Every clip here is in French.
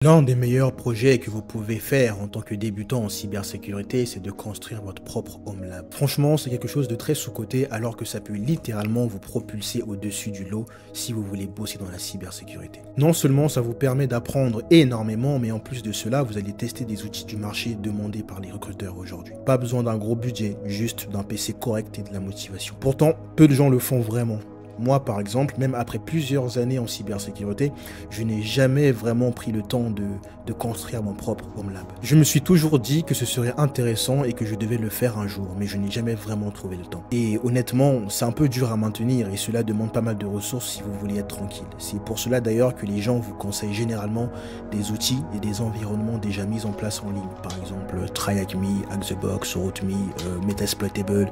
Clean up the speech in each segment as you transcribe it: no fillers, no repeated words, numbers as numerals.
L'un des meilleurs projets que vous pouvez faire en tant que débutant en cybersécurité, c'est de construire votre propre Home Lab. Franchement, c'est quelque chose de très sous-coté alors que ça peut littéralement vous propulser au-dessus du lot si vous voulez bosser dans la cybersécurité. Non seulement ça vous permet d'apprendre énormément, mais en plus de cela, vous allez tester des outils du marché demandés par les recruteurs aujourd'hui. Pas besoin d'un gros budget, juste d'un PC correct et de la motivation. Pourtant, peu de gens le font vraiment. Moi, par exemple, même après plusieurs années en cybersécurité, je n'ai jamais vraiment pris le temps de construire mon propre Home Lab. Je me suis toujours dit que ce serait intéressant et que je devais le faire un jour, mais je n'ai jamais vraiment trouvé le temps. Et honnêtement, c'est un peu dur à maintenir et cela demande pas mal de ressources si vous voulez être tranquille. C'est pour cela d'ailleurs que les gens vous conseillent généralement des outils et des environnements déjà mis en place en ligne. Par exemple, TryHackMe, HackTheBox, RootMe, Metasploitable,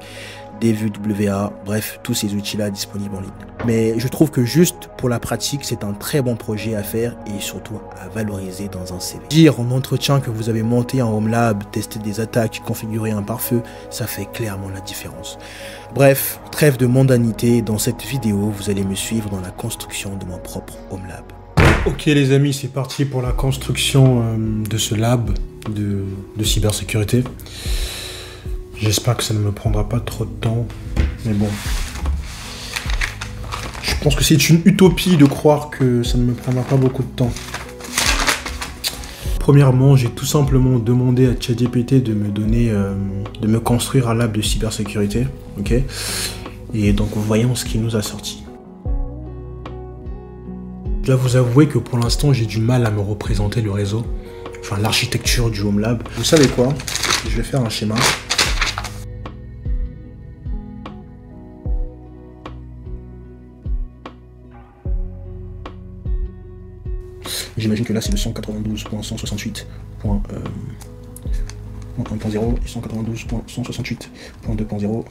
DVWA, bref, tous ces outils-là disponibles en ligne. Mais je trouve que juste pour la pratique, c'est un très bon projet à faire et surtout à valoriser dans un CV. Dire en entretien que vous avez monté un Home Lab, testé des attaques, configuré un pare-feu, ça fait clairement la différence. Bref, trêve de mondanité, dans cette vidéo, vous allez me suivre dans la construction de mon propre Home Lab. Ok les amis, c'est parti pour la construction de ce lab de cybersécurité. J'espère que ça ne me prendra pas trop de temps, mais bon. Je pense que c'est une utopie de croire que ça ne me prendra pas beaucoup de temps. Premièrement, j'ai tout simplement demandé à ChatGPT de me donner, de me construire un lab de cybersécurité, ok? Et donc voyons ce qu'il nous a sorti. Je dois vous avouer que pour l'instant, j'ai du mal à me représenter le réseau, enfin l'architecture du Home Lab. Vous savez quoi? Je vais faire un schéma. J'imagine que là c'est le 192.168.1.0 et 192.168.2.0.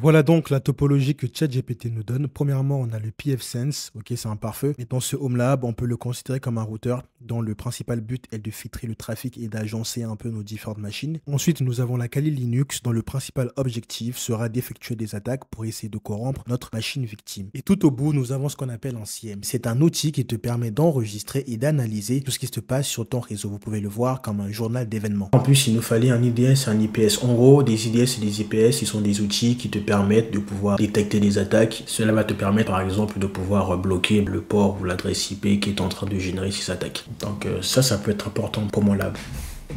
Voilà donc la topologie que ChatGPT nous donne. Premièrement, on a le pfSense, ok, c'est un pare-feu. Et dans ce Home Lab, on peut le considérer comme un routeur dont le principal but est de filtrer le trafic et d'agencer un peu nos différentes machines. Ensuite, nous avons la Kali Linux dont le principal objectif sera d'effectuer des attaques pour essayer de corrompre notre machine victime. Et tout au bout, nous avons ce qu'on appelle un SIEM. C'est un outil qui te permet d'enregistrer et d'analyser tout ce qui se passe sur ton réseau. Vous pouvez le voir comme un journal d'événements. En plus, il nous fallait un IDS et un IPS. En gros, des IDS et des IPS, ils sont des outils qui te permettent de pouvoir détecter des attaques. Cela va te permettre par exemple de pouvoir bloquer le port ou l'adresse IP qui est en train de générer ces attaques. Donc ça peut être important pour mon lab.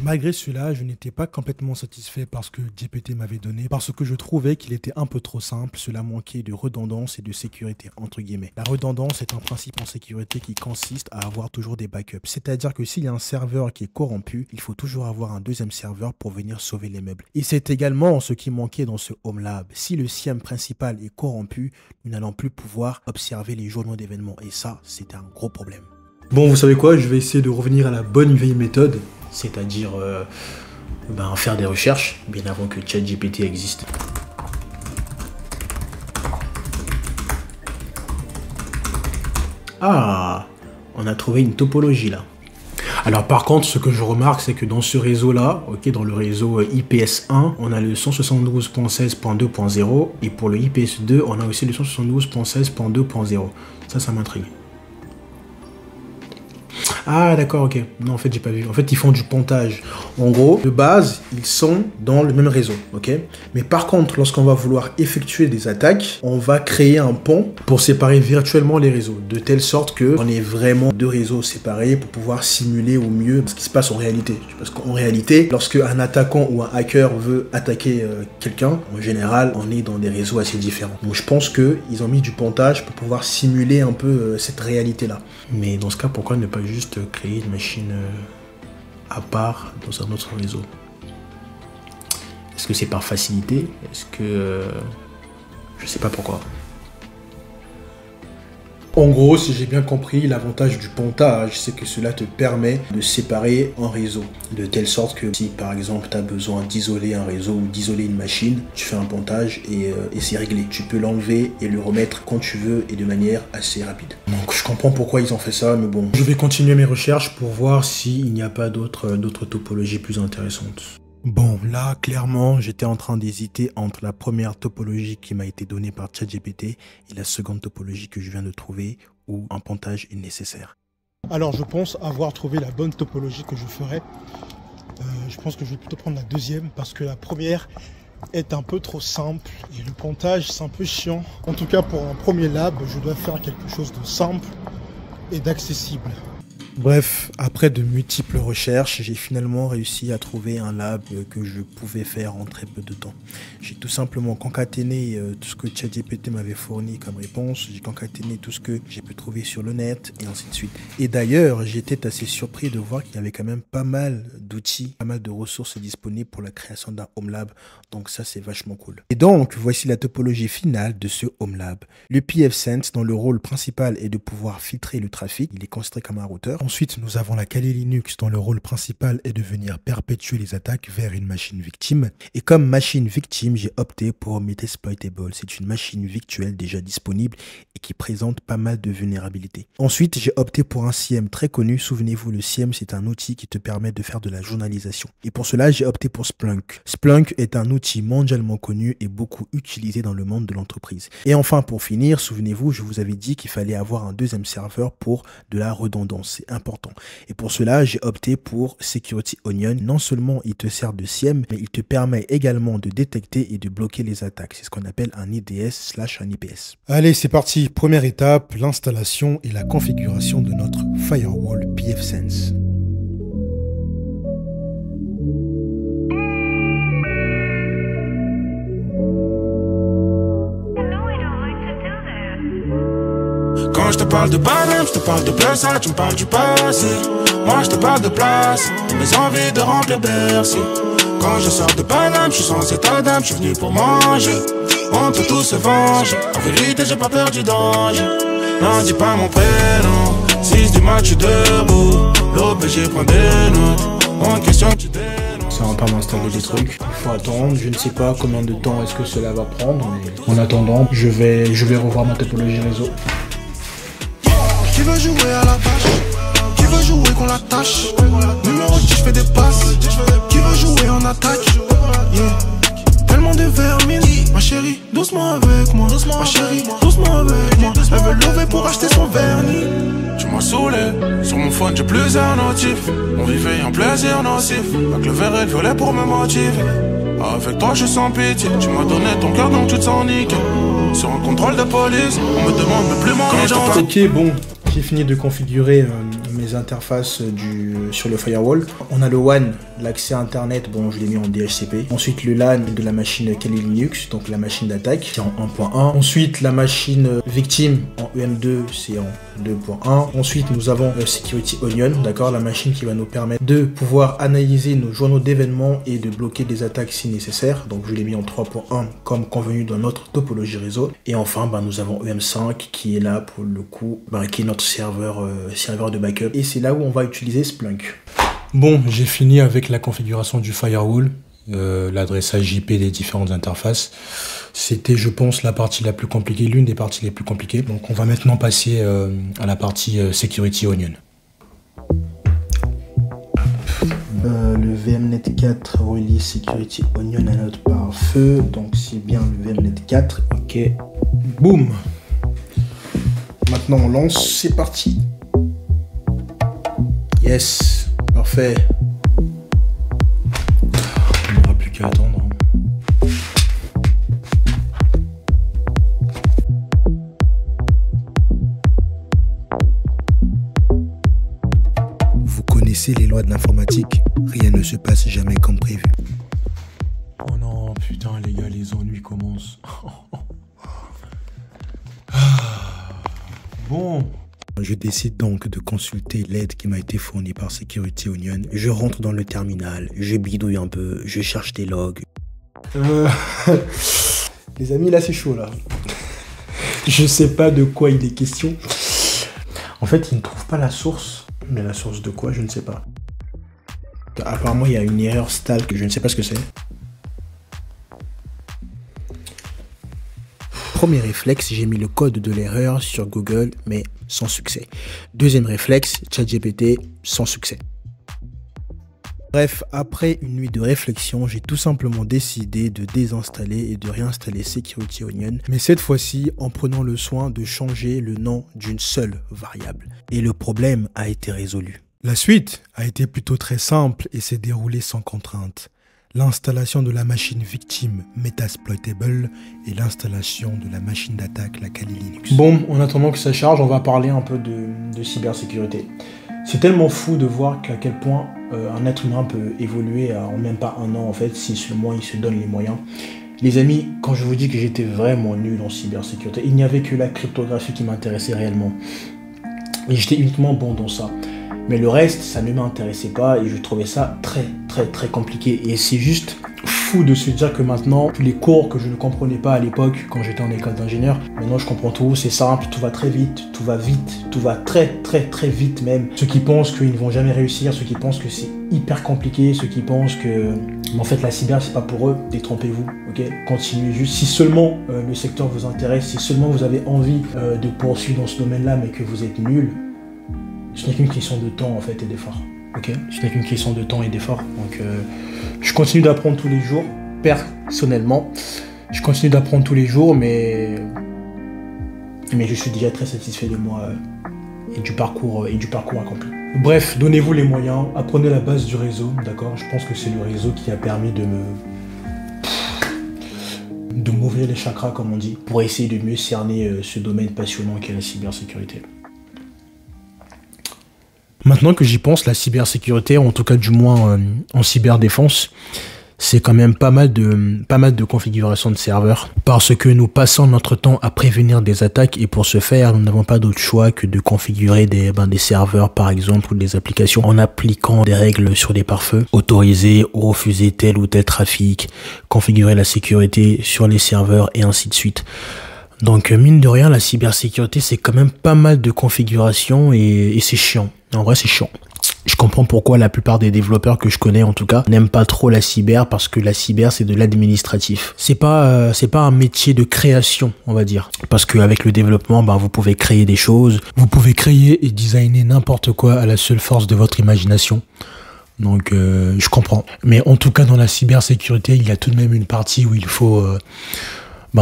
Malgré cela, je n'étais pas complètement satisfait par ce que GPT m'avait donné, parce que je trouvais qu'il était un peu trop simple, cela manquait de redondance et de sécurité, entre guillemets. La redondance est un principe en sécurité qui consiste à avoir toujours des backups, c'est-à-dire que s'il y a un serveur qui est corrompu, il faut toujours avoir un deuxième serveur pour venir sauver les meubles. Et c'est également ce qui manquait dans ce Home Lab. Si le SIEM principal est corrompu, nous n'allons plus pouvoir observer les journaux d'événements, et ça, c'est un gros problème. Bon, vous savez quoi, je vais essayer de revenir à la bonne vieille méthode, c'est-à-dire faire des recherches, bien avant que ChatGPT existe. Ah, on a trouvé une topologie là. Alors par contre, ce que je remarque, c'est que dans ce réseau-là, ok, dans le réseau IPS1, on a le 172.16.2.0 et pour le IPS2, on a aussi le 172.16.2.0. Ça m'intrigue. Ah d'accord, ok. Non, en fait, j'ai pas vu. En fait, ils font du pontage. En gros, de base, ils sont dans le même réseau, ok. Mais par contre, lorsqu'on va vouloir effectuer des attaques, on va créer un pont pour séparer virtuellement les réseaux, de telle sorte qu'on ait vraiment deux réseaux séparés pour pouvoir simuler au mieux ce qui se passe en réalité. Parce qu'en réalité, lorsque un attaquant ou un hacker veut attaquer quelqu'un, en général, on est dans des réseaux assez différents. Donc je pense qu'ils ont mis du pontage pour pouvoir simuler un peu cette réalité-là. Mais dans ce cas, pourquoi ne pas juste créer une machine à part dans un autre réseau? Est-ce que c'est par facilité? Est-ce que... je sais pas pourquoi. En gros, si j'ai bien compris, l'avantage du pontage, c'est que cela te permet de séparer un réseau. De telle sorte que si par exemple tu as besoin d'isoler un réseau ou d'isoler une machine, tu fais un pontage et c'est réglé. Tu peux l'enlever et le remettre quand tu veux et de manière assez rapide. Donc je comprends pourquoi ils ont fait ça, mais bon. Je vais continuer mes recherches pour voir s'il n'y a pas d'autres topologies plus intéressantes. Bon, là, clairement, j'étais en train d'hésiter entre la première topologie qui m'a été donnée par ChatGPT et la seconde topologie que je viens de trouver où un pontage est nécessaire. Alors je pense avoir trouvé la bonne topologie que je ferai. Je pense que je vais plutôt prendre la deuxième parce que la première est un peu trop simple et le comptage c'est un peu chiant. En tout cas pour un premier lab, je dois faire quelque chose de simple et d'accessible. Bref, après de multiples recherches, j'ai finalement réussi à trouver un lab que je pouvais faire en très peu de temps. J'ai tout simplement concaténé tout ce que ChatGPT m'avait fourni comme réponse, j'ai concaténé tout ce que j'ai pu trouver sur le net et ainsi de suite. Et d'ailleurs, j'étais assez surpris de voir qu'il y avait quand même pas mal d'outils, pas mal de ressources disponibles pour la création d'un Home Lab, donc ça c'est vachement cool. Et donc, voici la topologie finale de ce Home Lab. Le pfSense, dont le rôle principal est de pouvoir filtrer le trafic, il est considéré comme un routeur. Ensuite, nous avons la Kali Linux dont le rôle principal est de venir perpétuer les attaques vers une machine victime. Et comme machine victime, j'ai opté pour Metasploitable. C'est une machine virtuelle déjà disponible et qui présente pas mal de vulnérabilités. Ensuite, j'ai opté pour un SIEM très connu. Souvenez-vous, le SIEM, c'est un outil qui te permet de faire de la journalisation. Et pour cela, j'ai opté pour Splunk. Splunk est un outil mondialement connu et beaucoup utilisé dans le monde de l'entreprise. Et enfin, pour finir, souvenez-vous, je vous avais dit qu'il fallait avoir un deuxième serveur pour de la redondance. C'est important. Et pour cela, j'ai opté pour Security Onion. Non seulement il te sert de SIEM, mais il te permet également de détecter et de bloquer les attaques. C'est ce qu'on appelle un IDS/un IPS. Allez, c'est parti. Première étape, l'installation et la configuration de notre firewall pfSense. Quand je te parle de Paname, je te parle de Plaza, tu me parles du passé. Moi je te parle de place, mes envies de remplir Bercy. Quand je sors de Paname, je suis sans état d'âme, je suis venu pour manger. On peut tous se venger, en vérité j'ai pas peur du danger. Non, dis pas mon prénom, 6 du match, je suis debout. L'OPG prend des notes, on question tu dénonces. Ça va pas m'installer des trucs, il faut attendre, je ne sais pas combien de temps est-ce que cela va prendre, mais en attendant, je vais revoir ma topologie réseau. Qui veut jouer à la tâche? Qui veut jouer qu'on l'attache? Numéro 10, je fais des passes. Qui veut jouer en attaque? Yeah. Tellement de vermine. Ma chérie, doucement avec moi. Ma chérie, doucement avec moi. Elle veut lever pour acheter son vernis. Tu m'as saoulé. Sur mon phone, j'ai plusieurs notifs. On vivait un plaisir nocif. Avec le vert et le violet pour me motiver. Avec toi, je sens pitié. Tu m'as donné ton cœur, donc tu te sens niqué. Sur un contrôle de police, on me demande même plus mon identité. Ok, bon. J'ai fini de configurer mes interfaces sur le firewall. On a le WAN, l'accès internet, bon je l'ai mis en DHCP. Ensuite le LAN de la machine Kali Linux, donc la machine d'attaque, c'est en 1.1. Ensuite la machine victime en EM2, c'est en 2.1. Ensuite nous avons Security Onion, d'accord, la machine qui va nous permettre de pouvoir analyser nos journaux d'événements et de bloquer des attaques si nécessaire. Donc je l'ai mis en 3.1 comme convenu dans notre topologie réseau. Et enfin nous avons EM5 qui est là pour le coup, qui est notre serveur de backup. Et c'est là où on va utiliser Splunk. Bon, j'ai fini avec la configuration du firewall, l'adressage IP des différentes interfaces. C'était, je pense, la partie la plus compliquée, l'une des parties les plus compliquées. Donc on va maintenant passer à la partie Security Onion. Le VMnet 4 relie Security Onion à notre pare-feu. Donc c'est bien le VMnet 4. Ok. Boum. Maintenant on lance, c'est parti. Yes, parfait. Il n'y aura plus qu'à attendre. Vous connaissez les lois de l'informatique, rien ne se passe jamais comme prévu. Oh non, putain les gars, les ennuis commencent. Bon. Je décide donc de consulter l'aide qui m'a été fournie par Security Onion. Je rentre dans le terminal, je bidouille un peu, je cherche des logs. Les amis, là c'est chaud là. Je sais pas de quoi il est question. En fait, ils ne trouvent pas la source. Mais la source de quoi, je ne sais pas. Apparemment, il y a une erreur stall que je ne sais pas ce que c'est. Premier réflexe, j'ai mis le code de l'erreur sur Google, mais sans succès. Deuxième réflexe, ChatGPT, sans succès. Bref, après une nuit de réflexion, j'ai tout simplement décidé de désinstaller et de réinstaller Security Onion, mais cette fois-ci en prenant le soin de changer le nom d'une seule variable. Et le problème a été résolu. La suite a été plutôt très simple et s'est déroulée sans contrainte. L'installation de la machine victime Metasploitable et l'installation de la machine d'attaque, la Kali Linux. Bon, en attendant que ça charge, on va parler un peu de cybersécurité. C'est tellement fou de voir qu'à quel point un être humain peut évoluer en même pas un an en fait, si seulement il se donne les moyens. Les amis, quand je vous dis que j'étais vraiment nul en cybersécurité, il n'y avait que la cryptographie qui m'intéressait réellement. Et j'étais uniquement bon dans ça. Mais le reste, ça ne m'intéressait pas et je trouvais ça très compliqué. Et c'est juste fou de se dire que maintenant, tous les cours que je ne comprenais pas à l'époque, quand j'étais en école d'ingénieur, maintenant je comprends tout, c'est simple, tout va très vite, tout va vite, tout va très vite même. Ceux qui pensent qu'ils ne vont jamais réussir, ceux qui pensent que c'est hyper compliqué, ceux qui pensent que en fait la cyber c'est pas pour eux, détrompez-vous, ok? Continuez juste. Si seulement le secteur vous intéresse, si seulement vous avez envie de poursuivre dans ce domaine-là, mais que vous êtes nul, ce n'est qu'une question de temps en fait et d'effort. Ok, ce n'est qu'une question de temps et d'effort. Donc je continue d'apprendre tous les jours, personnellement. Je continue d'apprendre tous les jours, mais je suis déjà très satisfait de moi et du parcours accompli. Bref, donnez-vous les moyens, apprenez la base du réseau, d'accord? Je pense que c'est le réseau qui a permis de m'ouvrir les chakras, comme on dit, pour essayer de mieux cerner ce domaine passionnant qu'est la cybersécurité. Maintenant que j'y pense, la cybersécurité, en tout cas du moins en cyberdéfense, c'est quand même pas mal de configurations de serveurs. Parce que nous passons notre temps à prévenir des attaques et pour ce faire, nous n'avons pas d'autre choix que de configurer des serveurs par exemple ou des applications en appliquant des règles sur des pare-feux, autoriser ou refuser tel ou tel trafic, configurer la sécurité sur les serveurs et ainsi de suite. Donc mine de rien, la cybersécurité c'est quand même pas mal de configurations et c'est chiant. En vrai c'est chiant. Je comprends pourquoi la plupart des développeurs que je connais en tout cas n'aiment pas trop la cyber, parce que la cyber c'est de l'administratif. C'est pas un métier de création, on va dire. Parce qu'avec le développement, vous pouvez créer des choses, vous pouvez créer et designer n'importe quoi à la seule force de votre imagination. Donc je comprends. Mais en tout cas dans la cybersécurité, il y a tout de même une partie où il faut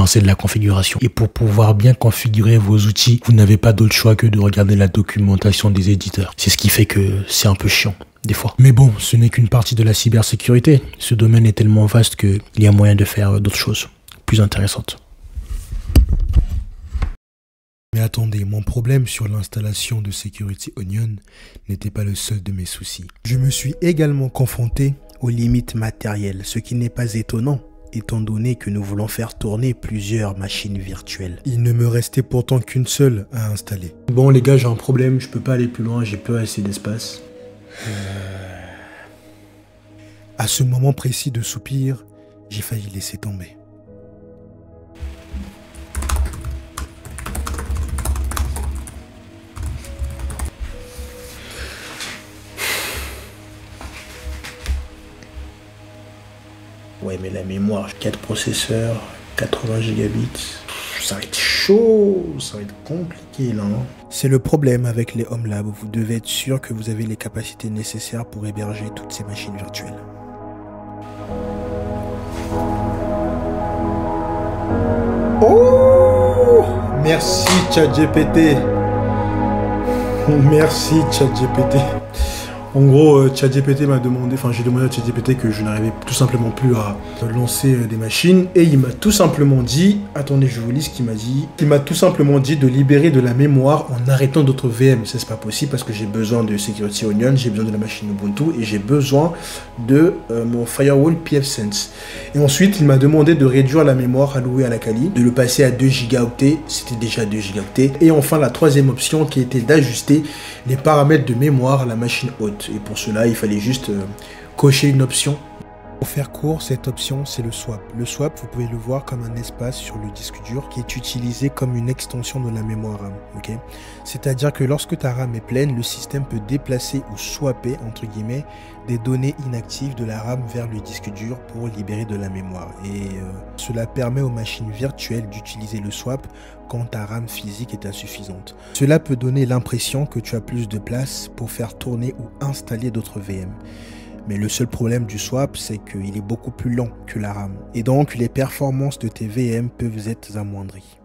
c'est de la configuration. Et pour pouvoir bien configurer vos outils, vous n'avez pas d'autre choix que de regarder la documentation des éditeurs. C'est ce qui fait que c'est un peu chiant, des fois. Mais bon, ce n'est qu'une partie de la cybersécurité. Ce domaine est tellement vaste qu'il y a moyen de faire d'autres choses plus intéressantes. Mais attendez, mon problème sur l'installation de Security Onion n'était pas le seul de mes soucis. Je me suis également confronté aux limites matérielles, ce qui n'est pas étonnant, étant donné que nous voulons faire tourner plusieurs machines virtuelles. Il ne me restait pourtant qu'une seule à installer. Bon les gars, j'ai un problème, je peux pas aller plus loin, j'ai pas assez d'espace. À ce moment précis de soupir, j'ai failli laisser tomber. Ouais, mais la mémoire, 4 processeurs, 80 gigabits, ça va être chaud, ça va être compliqué là. C'est le problème avec les Home Lab, vous devez être sûr que vous avez les capacités nécessaires pour héberger toutes ces machines virtuelles. Oh, merci ChatGPT. Merci ChatGPT. En gros, ChatGPT m'a demandé, j'ai demandé à ChatGPT que je n'arrivais tout simplement plus à lancer des machines. Et il m'a tout simplement dit, attendez, je vous lis ce qu'il m'a dit. Il m'a tout simplement dit de libérer de la mémoire en arrêtant d'autres VM. Ça, c'est pas possible parce que j'ai besoin de Security Onion, j'ai besoin de la machine Ubuntu et j'ai besoin de mon firewall pfSense. Et ensuite, il m'a demandé de réduire la mémoire allouée à la Kali, de le passer à 2 gigaoctets, c'était déjà 2 gigaoctets. Et enfin, la troisième option qui était d'ajuster les paramètres de mémoire à la machine haute. Et pour cela, il fallait juste cocher une option. Pour faire court, cette option, c'est le swap. Le swap, vous pouvez le voir comme un espace sur le disque dur qui est utilisé comme une extension de la mémoire RAM. Okay, c'est-à-dire que lorsque ta RAM est pleine, le système peut déplacer ou swapper, entre guillemets, des données inactives de la RAM vers le disque dur pour libérer de la mémoire. Et cela permet aux machines virtuelles d'utiliser le swap quand ta RAM physique est insuffisante. Cela peut donner l'impression que tu as plus de place pour faire tourner ou installer d'autres VM. Mais le seul problème du swap, c'est qu'il est beaucoup plus lent que la RAM. Et donc, les performances de tes VM peuvent être amoindries.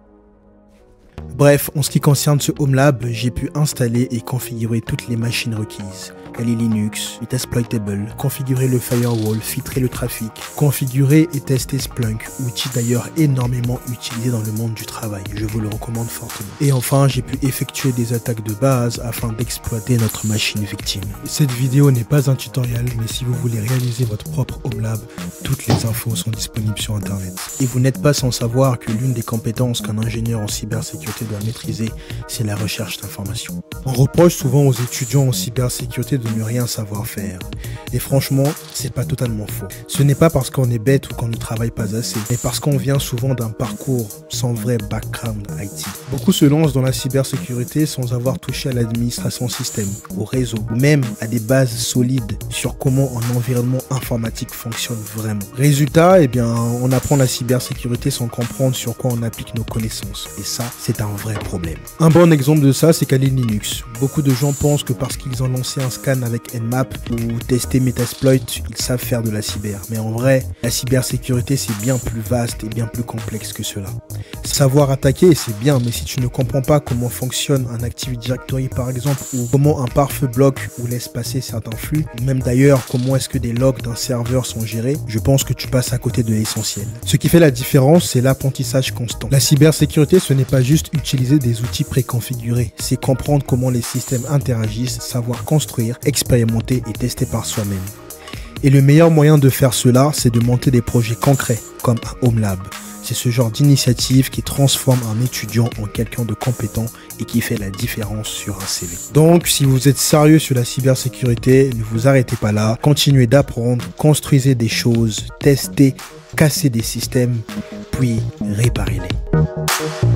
Bref, en ce qui concerne ce HomeLab, j'ai pu installer et configurer toutes les machines requises. Kali Linux, Metasploitable, configurer le firewall, filtrer le trafic, configurer et tester Splunk, outil d'ailleurs énormément utilisé dans le monde du travail, je vous le recommande fortement. Et enfin, j'ai pu effectuer des attaques de base afin d'exploiter notre machine victime. Cette vidéo n'est pas un tutoriel, mais si vous voulez réaliser votre propre HomeLab, toutes les infos sont disponibles sur internet. Et vous n'êtes pas sans savoir que l'une des compétences qu'un ingénieur en cybersécurité doit maîtriser, c'est la recherche d'informations. On reproche souvent aux étudiants en cybersécurité de ne rien savoir faire. Et franchement, c'est pas totalement faux. Ce n'est pas parce qu'on est bête ou qu'on ne travaille pas assez, mais parce qu'on vient souvent d'un parcours sans vrai background IT. Beaucoup se lancent dans la cybersécurité sans avoir touché à l'administration système, au réseau, ou même à des bases solides sur comment un environnement informatique fonctionne vraiment. Résultat, eh bien, on apprend la cybersécurité sans comprendre sur quoi on applique nos connaissances. Et ça, c'est un vrai problème. Un bon exemple de ça, c'est Kali Linux. Beaucoup de gens pensent que parce qu'ils ont lancé un scan avec Nmap ou testé Metasploit, ils savent faire de la cyber. Mais en vrai, la cybersécurité, c'est bien plus vaste et bien plus complexe que cela. Savoir attaquer, c'est bien, mais si tu ne comprends pas comment fonctionne un Active Directory par exemple, ou comment un pare-feu bloque ou laisse passer certains flux, ou même d'ailleurs comment est-ce que des logs d'un serveur sont gérés, je pense que tu passes à côté de l'essentiel. Ce qui fait la différence, c'est l'apprentissage constant. La cybersécurité, ce n'est pas juste utiliser des outils préconfigurés, c'est comprendre comment les systèmes interagissent, savoir construire, expérimenter et tester par soi-même. Et le meilleur moyen de faire cela, c'est de monter des projets concrets, comme un HomeLab. C'est ce genre d'initiative qui transforme un étudiant en quelqu'un de compétent et qui fait la différence sur un CV. Donc, si vous êtes sérieux sur la cybersécurité, ne vous arrêtez pas là. Continuez d'apprendre, construisez des choses, testez, cassez des systèmes, puis réparez-les.